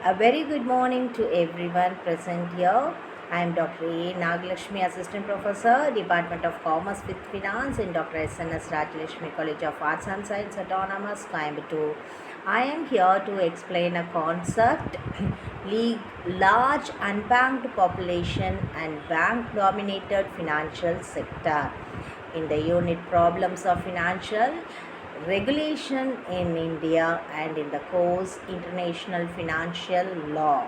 A very good morning to everyone present here. I am Dr. A. Nagalakshmi, Assistant Professor, Department of Commerce with Finance in Dr. SNS Rajalakshmi College of Arts and Science, Autonomous, Coimbatore. I am here to explain a concept, large unbanked population and bank-dominated financial sector. In the unit Problems of Financial Regulation in India and in the course International Financial Law.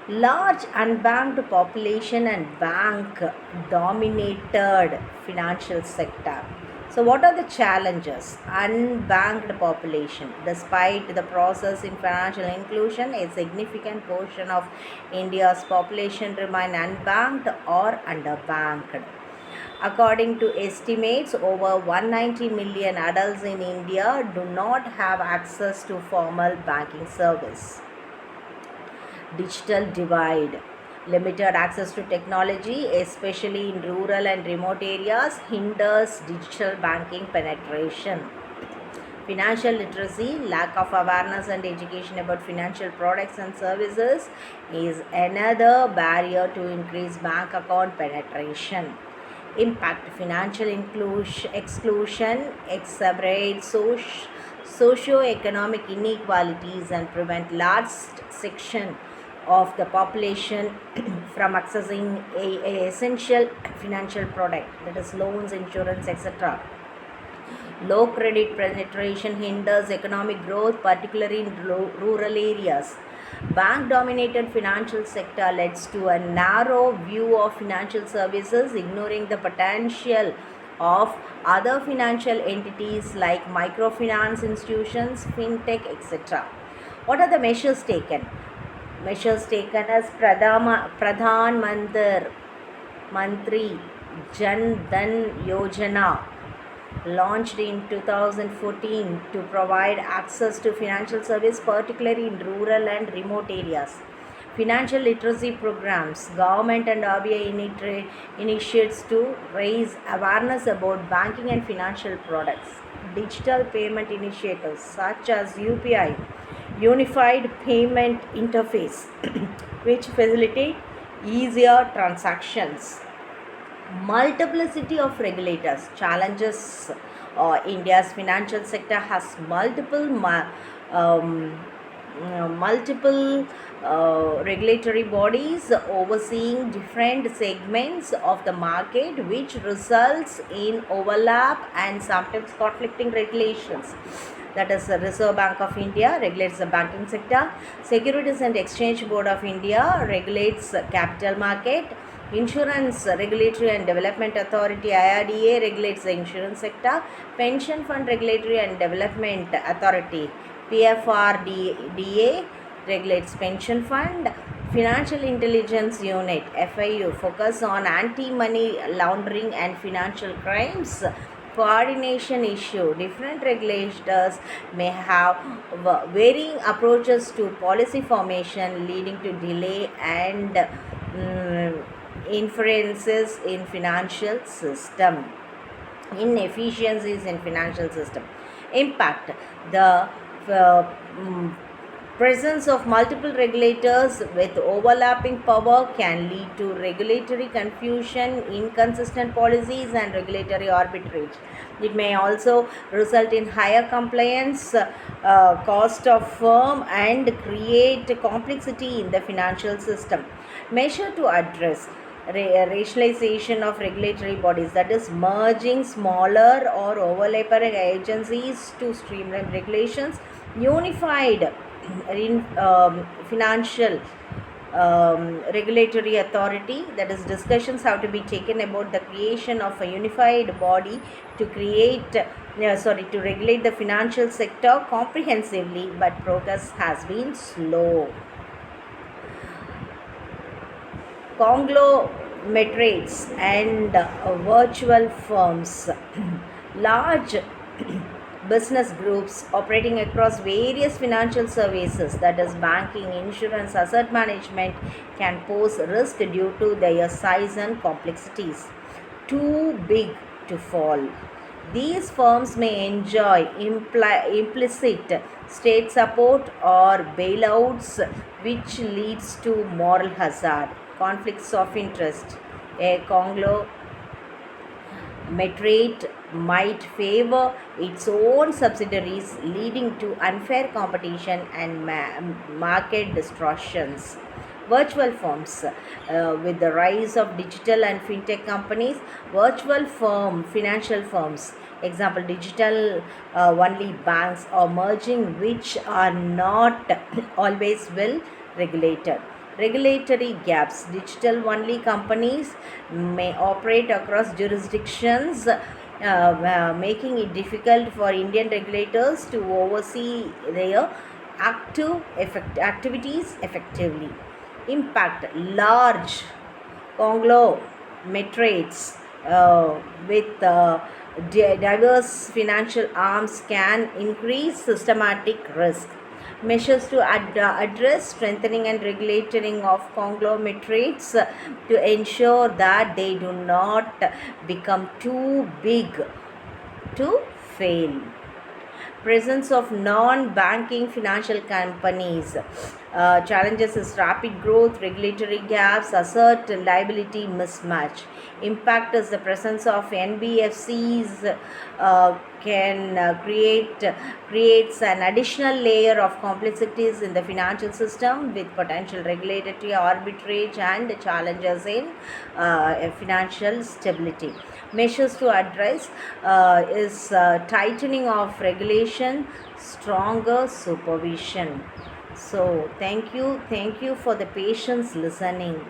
Large unbanked population and bank dominated financial sector. So, what are the challenges? Unbanked population. Despite the process in financial inclusion, a significant portion of India's population remain unbanked or underbanked. According to estimates, over 190 million adults in India do not have access to formal banking service. Digital divide. Limited access to technology, especially in rural and remote areas, hinders digital banking penetration. Financial literacy, lack of awareness and education about financial products and services is another barrier to increase bank account penetration. Impact. Financial exclusion exacerbates socio-economic inequalities and prevent large section of the population from accessing a essential financial product, that is loans, insurance, etc. Low credit penetration hinders economic growth, particularly in rural areas. Bank dominated financial sector leads to a narrow view of financial services, ignoring the potential of other financial entities like microfinance institutions, fintech, etc. What are the measures taken? Measures taken as Pradhan Mantri Jan Dhan Yojana, launched in 2014 to provide access to financial service, particularly in rural and remote areas. Financial literacy programs. Government and RBI initiates to raise awareness about banking and financial products. Digital payment initiatives such as UPI, Unified Payment Interface, which facilitate easier transactions. Multiplicity of regulators challenges. India's financial sector has multiple regulatory bodies overseeing different segments of the market, which results in overlap and sometimes conflicting regulations. That is, the Reserve Bank of India regulates the banking sector. Securities and Exchange Board of India regulates capital market. Insurance Regulatory and Development Authority IRDA regulates the insurance sector. Pension Fund Regulatory and Development Authority PFRDA regulates pension fund. Financial Intelligence Unit FIU focus on anti-money laundering and financial crimes. Coordination issue. Different regulators may have varying approaches to policy formation, leading to delay and inferences in financial system, inefficiencies in financial system. Impact. The presence of multiple regulators with overlapping power can lead to regulatory confusion, inconsistent policies, and regulatory arbitrage. It may also result in higher compliance cost of firm and create complexity in the financial system. Measure to address rationalization of regulatory bodies, that is merging smaller or overlapping agencies to streamline regulations. Unified financial regulatory authority, that is discussions have to be taken about the creation of a unified body to regulate the financial sector comprehensively, but progress has been slow. Conglomerates and virtual firms. Large business groups operating across various financial services, that is banking, insurance, asset management, can pose risk due to their size and complexities. Too big to fall. These firms may enjoy implicit state support or bailouts, which leads to moral hazard, conflicts of interest. A conglomerate might favor its own subsidiaries, leading to unfair competition and market distortions. Virtual firms, with the rise of digital and fintech companies, financial firms, example, digital only banks are merging, which are not always well regulated. Regulatory gaps. Digital only companies may operate across jurisdictions, making it difficult for Indian regulators to oversee their activities effectively. Impact. Large conglomerates with diverse financial arms can increase systematic risk. Measures to address strengthening and regulating of conglomerates to ensure that they do not become too big to fail. Presence of non-banking financial companies. Challenges is rapid growth, regulatory gaps, assert liability mismatch. Impact is the presence of NBFCs can creates an additional layer of complexities in the financial system, with potential regulatory arbitrage and challenges in financial stability. Measures to address is tightening of regulation, stronger supervision. So thank you for the patience listening.